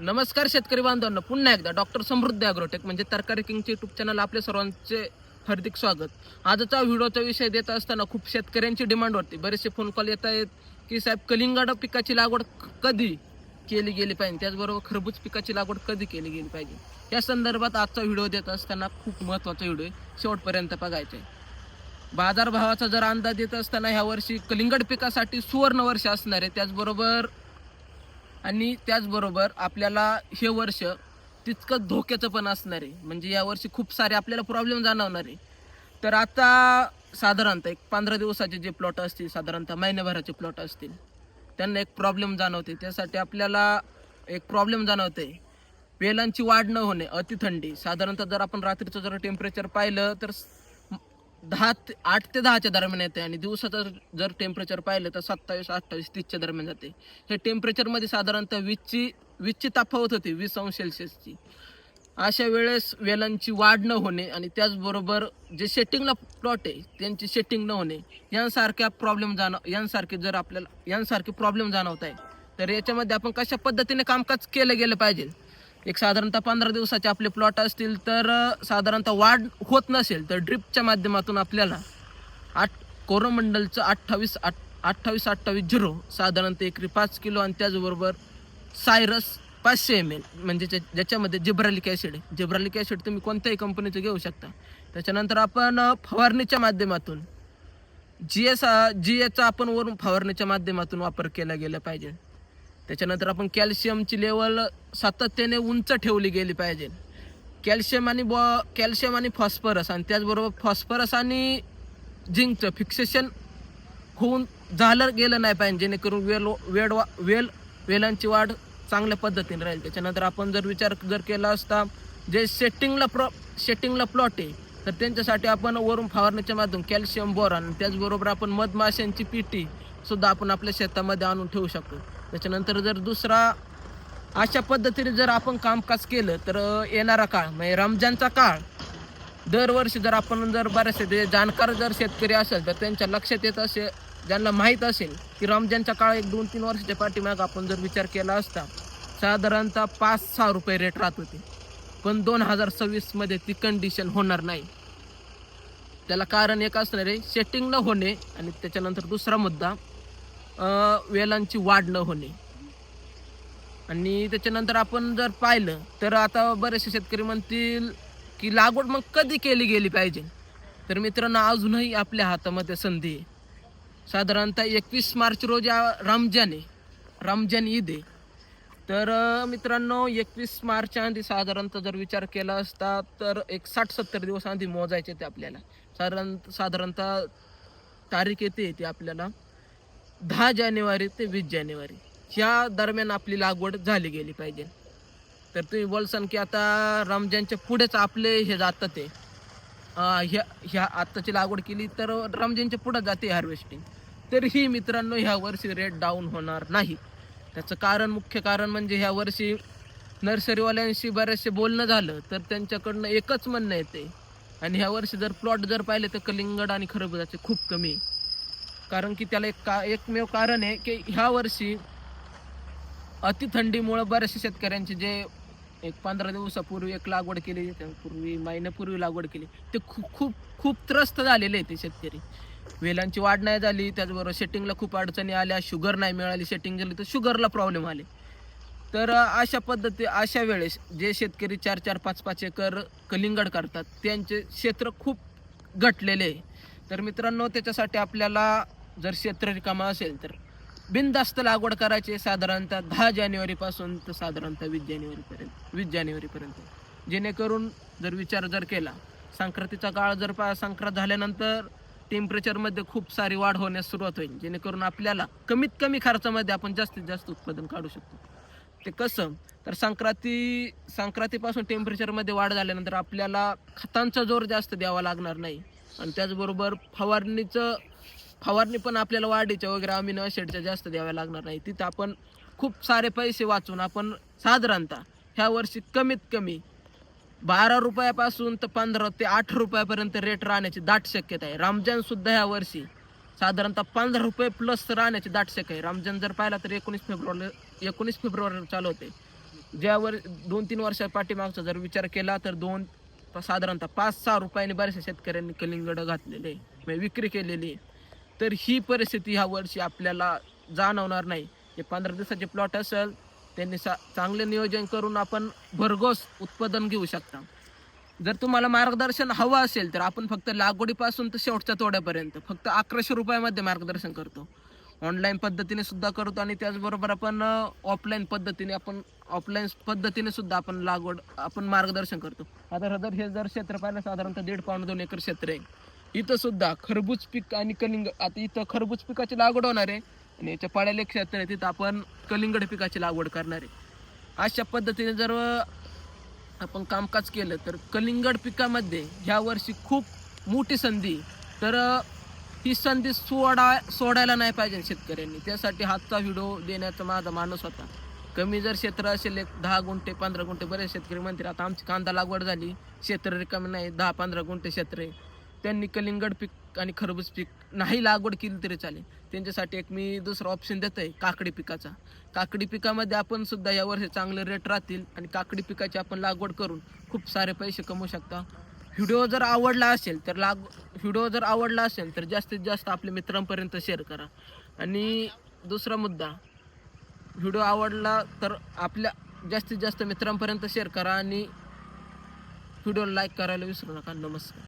नमस्कार शेतकरी बांधवांनो, पुन्हा एकदा डॉक्टर समृद्धी ॲग्रोटेक म्हणजे तरकारी किंगचे यूट्यूब चॅनल आपल्या सर्वांचे हार्दिक स्वागत. आजचा व्हिडिओचा विषय देत असताना खूप शेतकऱ्यांची डिमांड होती. बरेचसे फोन कॉल येत आहेत की साहेब कलिंगड पिकाची लागवड कधी केली गेली पाहिजे, त्याचबरोबर खरबूज पिकाची लागवड कधी केली गेली पाहिजे, या संदर्भात आजचा व्हिडिओ देत असताना खूप महत्त्वाचा व्हिडिओ आहे, शेवटपर्यंत बघायचा आहे. बाजारभावाचा जर अंदाज देत असताना ह्या वर्षी कलिंगड पिकासाठी सुवर्ण वर्ष असणार आहे. त्याचबरोबर आपल्याला हे वर्ष तितकंच धोक्याचं पण असणार आहे. म्हणजे या वर्षी खूप सारे आपल्याला प्रॉब्लेम जाणवणार आहे. तर आता साधारणतः एक 15 दिवसाचे जे प्लॉट असतील, साधारणतः महिन्याभराचे प्लॉट असतील, त्यांना एक प्रॉब्लेम जाणवते. त्यासाठी आपल्याला एक प्रॉब्लेम जाणवते, वेलांची वाढ न होणे, अतिथंडी. साधारणतः जर आपण रात्रीचं जर टेम्परेचर पाहिलं तर 8 ते 10च्या दरम्यान येते आणि दिवसाचं जर टेम्परेचर पाहिलं तर 27, 28, 30च्या दरम्यान जाते. हे टेम्परेचरमध्ये साधारणतः 20ची तफावत होती, 20 अंश सेल्सिअसची. अशा वेळेस वेलांची वाढ न होणे आणि त्याचबरोबर जे सेटिंगला प्लॉट आहे त्यांची सेटिंग न होणे, यांसारखे प्रॉब्लेम जाणवत आहे. तर याच्यामध्ये आपण कशा पद्धतीने कामकाज केलं गेलं पाहिजे. एक साधारणतः 15 दिवसाचे आपले प्लॉट असतील तर साधारणतः वाढ होत नसेल तर ड्रिपच्या माध्यमातून आपल्याला कोरोमंडलचं 28-28-0 साधारणतः एकरी 5 किलो आणि त्याचबरोबर सायरस 500 ml म्हणजे ज्याच्यामध्ये जिब्रालिक ॲसिड आहे. जिब्रालिक ॲसिड तुम्ही कोणत्याही कंपनीचं घेऊ शकता. त्याच्यानंतर आपण फवारणीच्या माध्यमातून जीएचा आपण वरून फवारणीच्या माध्यमातून वापर केला गेला पाहिजे. त्याच्यानंतर आपण कॅल्शियमची लेवल सातत्याने उंच ठेवली गेली पाहिजे. कॅल्शियम आणि फॉस्फरस आणि त्याचबरोबर फॉस्फरस आणि झिंकचं फिक्सेशन होऊन झालं गेलं नाही पाहिजे, जेणेकरून वेलांची वाढ चांगल्या पद्धतीने राहील. त्याच्यानंतर आपण जर विचार केला असता, जे सेटिंगला प्लॉट आहे तर त्यांच्यासाठी आपण वरून फवारणीच्या माध्यमातून कॅल्शियम बोरॉन आणि त्याचबरोबर आपण मधमाशांची पिटी सुद्धा आपण आपल्या शेतामध्ये आणून ठेवू शकतो. त्याच्यानंतर जर दुसरा अशा पद्धतीने जर आपण कामकाज केलं तर येणारा काळ म्हणजे रमजानचा काळ दरवर्षी जर आपण बरेचसे जाणकार जर शेतकरी असेल तर त्यांच्या लक्षात येत असेल, ज्यांना माहीत असेल की रमजानचा काळ 1-2-3 वर्षाच्या पाठीमागे आपण जर विचार केला असता साधारणतः 5-6 रुपये रेट राहत होते. पण 2026 ती कंडिशन होणार नाही. त्याला कारण एक असणार आहे, सेटिंग न होणे आणि त्याच्यानंतर दुसरा मुद्दा वेलांची वाढ न होणे. आणि त्याच्यानंतर आपण जर पाहिलं तर आता बरेचसे शेतकरी म्हणतील की लागवड मग कधी केली गेली पाहिजे. तर मित्रांनो, अजूनही आपल्या हातामध्ये संधी आहे. साधारणतः 21 मार्च रोजी रमजान ईद आहे. तर मित्रांनो, 21 मार्च आधी साधारणतः जर विचार केला असता तर एक 60-70 दिवस आधी मोजायचे ते आपल्याला. साधारणतः तारीख येते ती आपल्याला 10 जानेवारी ते 20 जानेवारी ह्या दरम्यान आपली लागवड झाली गेली पाहिजे. तर तुम्ही बोलसान की आता रमजानच्या पुढेच आपले हे जातात ते ह्या आत्ताची लागवड केली तर रमजानच्या पुढे जाते हार्वेस्टिंग. तर ही मित्रांनो ह्या वर्षी रेट डाऊन होणार नाही. त्याचं मुख्य कारण म्हणजे ह्या वर्षी नर्सरीवाल्यांशी बरेचसे बोलणं झालं तर त्यांच्याकडनं एकच म्हणणं येते. आणि ह्या वर्षी जर प्लॉट जर पाहिले तर कलिंगड आणि खरबुजाचे खूप कमी. कारण की त्याला एकमेव कारण आहे की ह्या वर्षी अतिथंडीमुळं बऱ्याचशा शेतकऱ्यांचे जे एक 15 दिवसापूर्वी एक लागवड केली, महिन्यापूर्वी लागवड केली, ते खूप त्रस्त झालेले आहे ते शेतकरी. वेलांची वाढ नाही झाली, त्याचबरोबर सेटिंगला खूप अडचणी आल्या, शुगर नाही मिळाली, सेटिंग झाली तर शुगरला प्रॉब्लेम आले. तर अशा वेळेस जे शेतकरी 4-4, 5-5 एकर कलिंगड करतात त्यांचे क्षेत्र खूप घटलेले आहे. तर मित्रांनो, त्याच्यासाठी आपल्याला जर क्षेत्र रिकामा असेल तर बिनधास्त लागवड करायची. साधारणतः 10 जानेवारीपासून तर साधारणतः 20 जानेवारीपर्यंत जेणेकरून जर विचार केला, संक्रांतीचा काळ संक्रांत झाल्यानंतर टेम्परेचरमध्ये खूप सारी वाढ होण्यास सुरुवात होईल, जेणेकरून आपल्याला कमीत कमी खर्चामध्ये आपण जास्तीत जास्त उत्पादन काढू शकतो. ते कसं तर संक्रांतीपासून टेम्परेचरमध्ये वाढ झाल्यानंतर आपल्याला खतांचा जोर जास्त द्यावा लागणार नाही आणि त्याचबरोबर फवारणी पण आपल्याला वाढीच्या वगैरे अमिनो ॲसिडच्या जास्त द्याव्या लागणार नाही. तिथं आपण खूप सारे पैसे वाचून आपण साधारणतः ह्या वर्षी कमीत कमी 12 रुपयापासून तर 15 ते 8 रुपयापर्यंत रेट राहण्याची दाट शक्यता आहे. रमजान सुद्धा ह्या वर्षी साधारणतः 15 रुपये प्लस राहण्याची दाट शक्यता आहे. रमजान जर पाहिला तर 19 फेब्रुवारी चालू होते. ज्यावर 2-3 वर्षा पाठीमागचा जर विचार केला तर साधारणतः 5-6 रुपयांनी बऱ्याचशा शेतकऱ्यांनी कलिंगड घातलेले म्हणजे विक्री केलेली आहे. तर ही परिस्थिती ह्या वर्षी आपल्याला जाणवणार नाही. जे 15 दिवसाचे प्लॉट असेल त्यांनी चांगले नियोजन करून आपण भरघोस उत्पादन घेऊ शकता. जर तुम्हाला मार्गदर्शन हवं असेल तर आपण फक्त लागवडीपासून तर शेवटच्या तोड्यापर्यंत फक्त 1100 रुपयामध्ये मार्गदर्शन करतो. ऑनलाईन पद्धतीने सुद्धा करतो आणि त्याचबरोबर आपण ऑफलाईन पद्धतीने सुद्धा आपण मार्गदर्शन करतो. आता हे जर क्षेत्र पाहिलं साधारणतः 1.5 पाऊण 2 एकर क्षेत्र आहे. इथं सुद्धा खरबूज पीक आणि आता इथं खरबूज पिकाची लागवड होणार आहे आणि याच्या पाड्याले क्षेत्र आहे तिथं आपण कलिंगड पिकाची लागवड करणार आहे. अशा पद्धतीने जर आपण कामकाज केलं तर कलिंगड पिकामध्ये ह्या वर्षी खूप मोठी संधी. तर ही संधी सोडायला नाही पाहिजे शेतकऱ्यांनी. त्यासाठी हातचा व्हिडिओ देण्याचा माझा मानस होता. कमी जर क्षेत्र असेल 10 गुंठे 15 गुंठे, बरेच शेतकरी म्हणतील आता आमची कांदा लागवड झाली, क्षेत्र रिकामी नाही, 10-15 गुंठे क्षेत्र आहे, त्यांनी कलिंगड पीक आणि खरबूज पीक नाही लागवड केली तरी चालेल. त्यांच्यासाठी एक मी दुसरा ऑप्शन देत आहे काकडी पिकाचा. काकडी पिकामध्ये आपण सुद्धा यावर्षी चांगले रेट राहतील आणि काकडी पिकाची आपण लागवड करून खूप सारे पैसे कमवू शकता. व्हिडिओ जर आवडला असेल तर जास्तीत जास्त आपल्या मित्रांपर्यंत शेअर करा. आणि दुसरा मुद्दा, व्हिडिओ आवडला तर आपल्या जास्तीत जास्त मित्रांपर्यंत शेअर करा आणि व्हिडिओला लाईक करायला विसरू नका. नमस्कार.